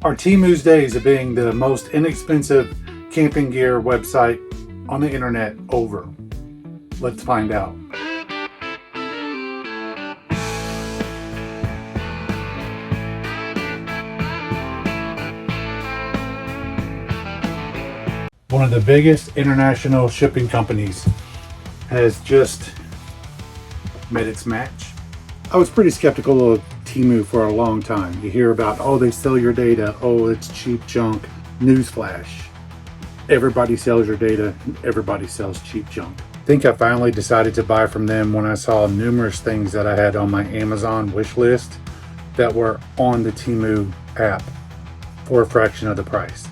Are Temu's days of being the most inexpensive camping gear website on the internet over? Let's find out. One of the biggest international shipping companies has just met its match. I was pretty skeptical of Temu for a long time. You hear about, oh, they sell your data, oh, it's cheap junk. Newsflash. Everybody sells your data, and everybody sells cheap junk. I think I finally decided to buy from them when I saw numerous things that I had on my Amazon wish list that were on the Temu app for a fraction of the price.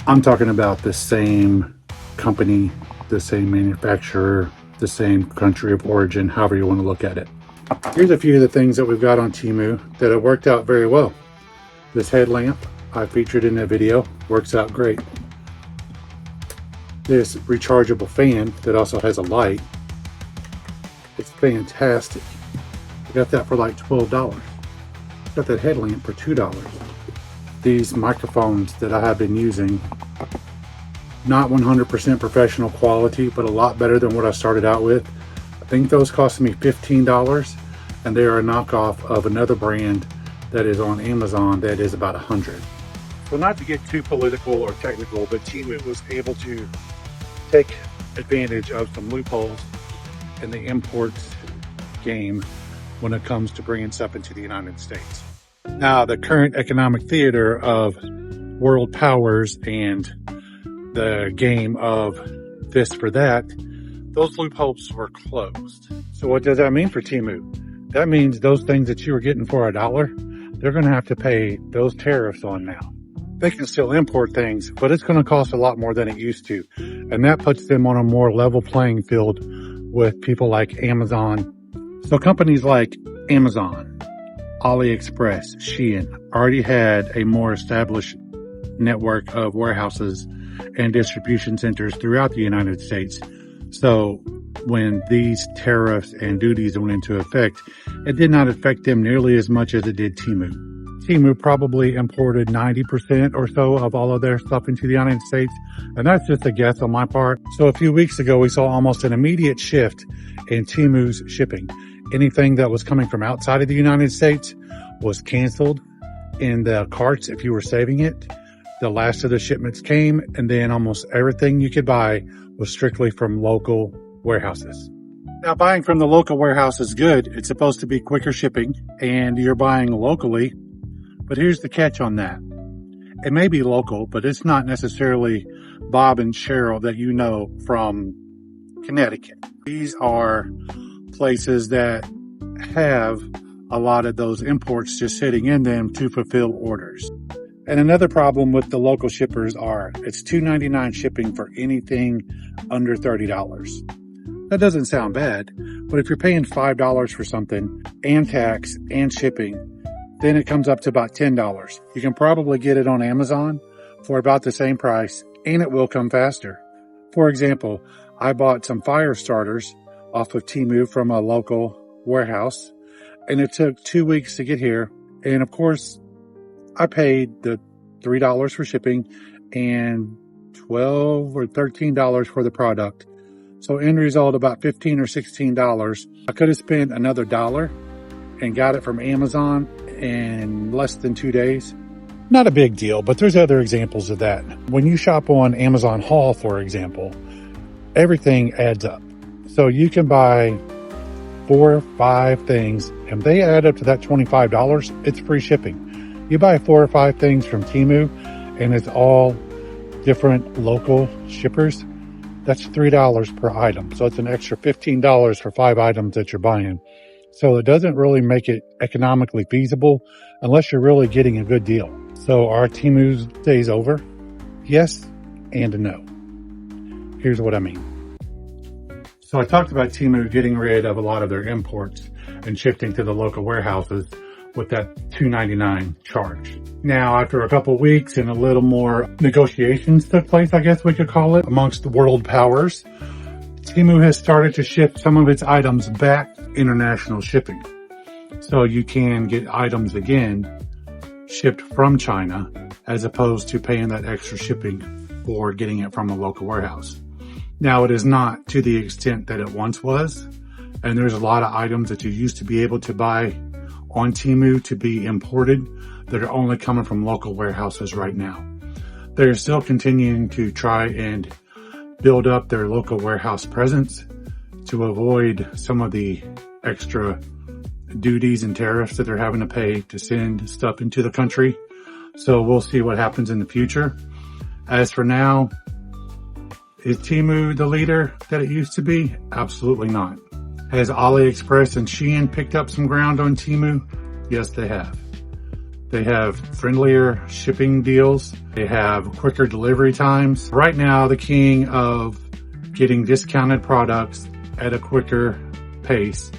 I'm talking about the same company, the same manufacturer, the same country of origin, however you want to look at it. Here's a few of the things that we've got on Temu that have worked out very well. This headlamp I featured in the video works out great. This rechargeable fan that also has a light, it's fantastic. I got that for like $12. Got that headlamp for $2. These microphones that I have been using, not 100% professional quality, but a lot better than what I started out with. I think those cost me $15, and they are a knockoff of another brand that is on Amazon that is about $100. So not to get too political or technical, but Temu was able to take advantage of some loopholes in the imports game when it comes to bringing stuff into the United States. Now, the current economic theater of world powers and the game of this for that, those loopholes were closed. So what does that mean for Temu? That means those things that you were getting for $1, they're going to have to pay those tariffs on now. They can still import things, but it's going to cost a lot more than it used to. And that puts them on a more level playing field with people like Amazon. So companies like Amazon, AliExpress, Shein already had a more established network of warehouses and distribution centers throughout the United States. So when these tariffs and duties went into effect, it did not affect them nearly as much as it did Temu. Temu probably imported 90% or so of all of their stuff into the United States, and that's just a guess on my part. So a few weeks ago, we saw almost an immediate shift in Temu's shipping. Anything that was coming from outside of the United States was canceled in the carts if you were saving it. The last of the shipments came, and then almost everything you could buy was strictly from local warehouses. Now, buying from the local warehouse is good. It's supposed to be quicker shipping, and you're buying locally. But here's the catch on that. It may be local, but it's not necessarily Bob and Cheryl that you know from Connecticut. These are places that have a lot of those imports just sitting in them to fulfill orders. And another problem with the local shippers are it's $2.99 shipping for anything under $30. That doesn't sound bad, but if you're paying $5 for something and tax and shipping, then it comes up to about $10. You can probably get it on Amazon for about the same price, and it will come faster. For example, I bought some fire starters off of Temu from a local warehouse, and it took 2 weeks to get here. And of course, I paid the $3 for shipping and $12 or $13 for the product. So end result, about $15 or $16. I could have spent another $1 and got it from Amazon in less than 2 days. Not a big deal, but there's other examples of that. When you shop on Amazon Haul, for example, everything adds up. So you can buy 4 or 5 things, and they add up to that $25, it's free shipping. You buy 4 or 5 things from Temu, and it's all different local shippers. That's $3 per item. So it's an extra $15 for 5 items that you're buying. So it doesn't really make it economically feasible unless you're really getting a good deal. So are Temu's days over? Yes and no. Here's what I mean. So I talked about Temu getting rid of a lot of their imports and shifting to the local warehouses with that $2.99 charge. Now, after a couple of weeks and a little more negotiations took place, I guess we could call it, amongst the world powers, Temu has started to shift some of its items back international shipping. So you can get items again shipped from China as opposed to paying that extra shipping for getting it from a local warehouse. Now, it is not to the extent that it once was, and there's a lot of items that you used to be able to buy on Temu to be imported that are only coming from local warehouses right now. They're still continuing to try and build up their local warehouse presence to avoid some of the extra duties and tariffs that they're having to pay to send stuff into the country. So we'll see what happens in the future. As for now, is Temu the leader that it used to be? Absolutely not. Has AliExpress and Shein picked up some ground on Temu? Yes, they have. They have friendlier shipping deals. They have quicker delivery times. Right now, the king of getting discounted products at a quicker pace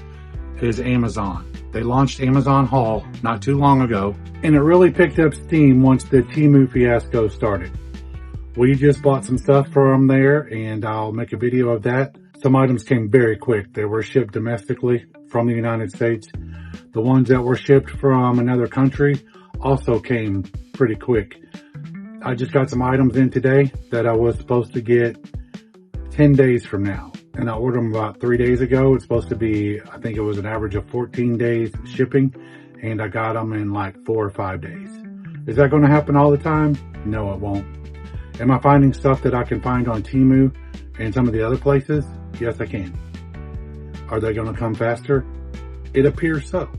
is Amazon. They launched Amazon Haul not too long ago, and it really picked up steam once the Temu fiasco started. We just bought some stuff from there, and I'll make a video of that. Some items came very quick. They were shipped domestically from the United States. The ones that were shipped from another country also came pretty quick. I just got some items in today that I was supposed to get 10 days from now, and I ordered them about 3 days ago. It's supposed to be, I think it was an average of 14 days shipping, and I got them in like 4 or 5 days. Is that going to happen all the time? No, it won't. Am I finding stuff that I can find on Temu and some of the other places? Yes, I can. Are they going to come faster? It appears so.